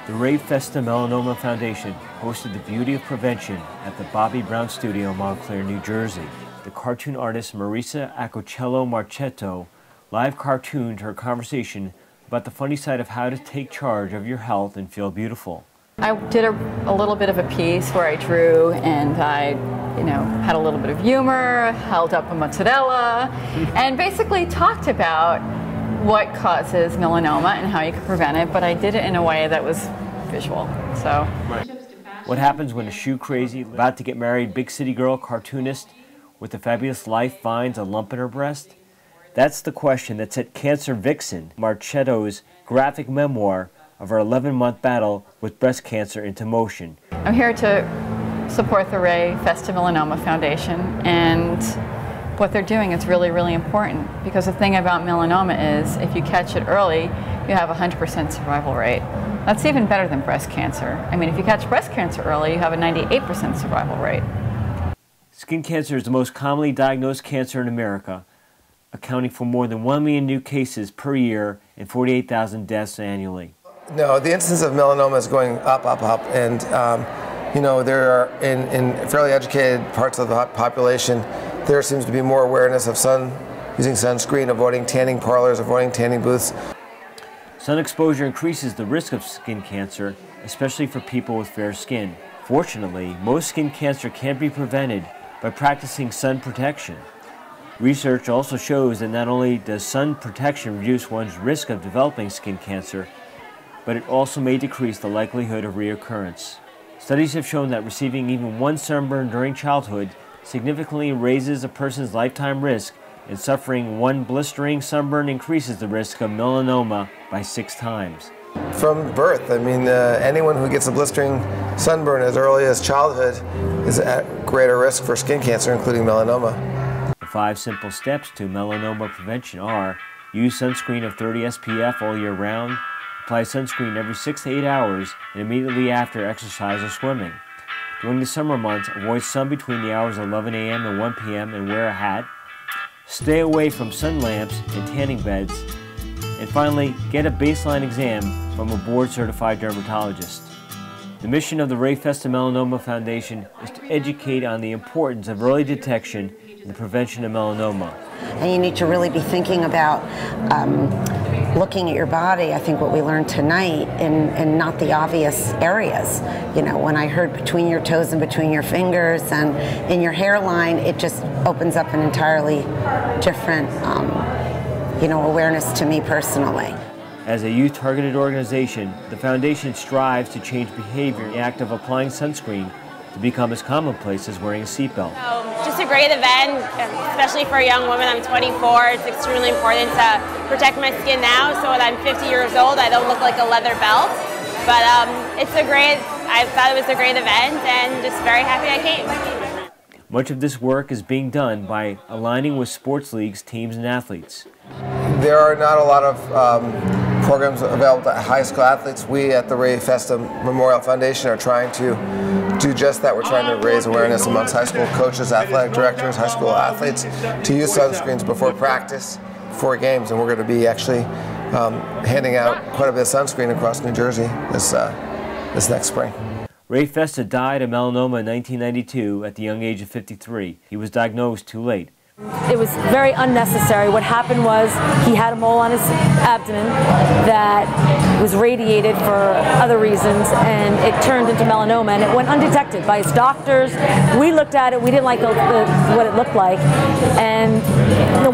The Ray Festa Melanoma Foundation hosted the Beauty of Prevention at the Bobby Brown Studio in Montclair, New Jersey. The cartoon artist Marisa Acochello Marchetto live cartooned her conversation about the funny side of how to take charge of your health and feel beautiful. I did a little bit of a piece where I drew and I had a little bit of humor, held up a mozzarella, and basically talked about what causes melanoma and how you can prevent it, but I did it in a way that was visual. So, what happens when a shoe crazy, about to get married big city girl cartoonist with a fabulous life finds a lump in her breast? That's the question that set Cancer Vixen, Marchetto's graphic memoir of her 11-month battle with breast cancer, into motion. I'm here to support the Ray Festa Melanoma Foundation, and what they're doing is really, really important, because the thing about melanoma is if you catch it early, you have a 100% survival rate. That's even better than breast cancer. I mean, if you catch breast cancer early, you have a 98% survival rate. Skin cancer is the most commonly diagnosed cancer in America, accounting for more than 1 million new cases per year and 48,000 deaths annually. No, the incidence of melanoma is going up, and there are, in fairly educated parts of the population, there seems to be more awareness of using sunscreen, avoiding tanning parlors, avoiding tanning booths. Sun exposure increases the risk of skin cancer, especially for people with fair skin. Fortunately, most skin cancer can be prevented by practicing sun protection. Research also shows that not only does sun protection reduce one's risk of developing skin cancer, but it also may decrease the likelihood of reoccurrence. Studies have shown that receiving even one sunburn during childhood significantly raises a person's lifetime risk, and suffering one blistering sunburn increases the risk of melanoma by 6 times. From birth, I mean, anyone who gets a blistering sunburn as early as childhood is at greater risk for skin cancer, including melanoma. The 5 simple steps to melanoma prevention are: use sunscreen of 30 SPF all year round, apply sunscreen every 6 to 8 hours and immediately after exercise or swimming. During the summer months, avoid sun between the hours of 11 a.m. and 1 p.m. and wear a hat. Stay away from sun lamps and tanning beds. And finally, get a baseline exam from a board-certified dermatologist. The mission of the Ray Festa Melanoma Foundation is to educate on the importance of early detection and the prevention of melanoma. And you need to really be thinking about looking at your body. I think what we learned tonight in not the obvious areas. When I heard between your toes and between your fingers and in your hairline, it just opens up an entirely different awareness to me personally. As a youth-targeted organization, the Foundation strives to change behavior in the act of applying sunscreen to become as commonplace as wearing a seatbelt. Just a great event, especially for a young woman. I'm 24. It's extremely important to protect my skin now, so when I'm 50 years old, I don't look like a leather belt. But I thought it was a great event, and just very happy I came. Much of this work is being done by aligning with sports leagues, teams, and athletes. There are not a lot of programs available to high school athletes. We at the Ray Festa Memorial Foundation are trying to do just that. We're trying to raise awareness amongst high school coaches, athletic directors, high school athletes to use sunscreens before practice, before games, and we're going to be actually handing out quite a bit of sunscreen across New Jersey this next spring. Ray Festa died of melanoma in 1992 at the young age of 53. He was diagnosed too late. It was very unnecessary. What happened was he had a mole on his abdomen that was radiated for other reasons, and it turned into melanoma, and it went undetected by his doctors. We looked at it. We didn't like what it looked like, and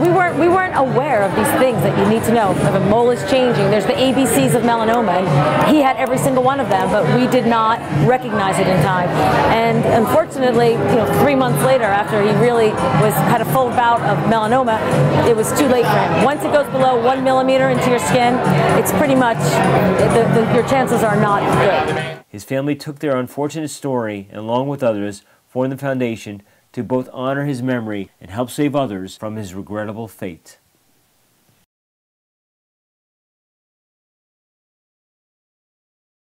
we weren't aware of these things that you need to know. If a mole is changing, there's the ABCs of melanoma, and he had every single one of them, but we did not recognize it in time. And unfortunately, 3 months later, after he really had a full bout of melanoma, it was too late for him. Once it goes below 1 millimeter into your skin, it's pretty much, your chances are not good. His family took their unfortunate story, and along with others, formed the foundation to both honor his memory and help save others from his regrettable fate.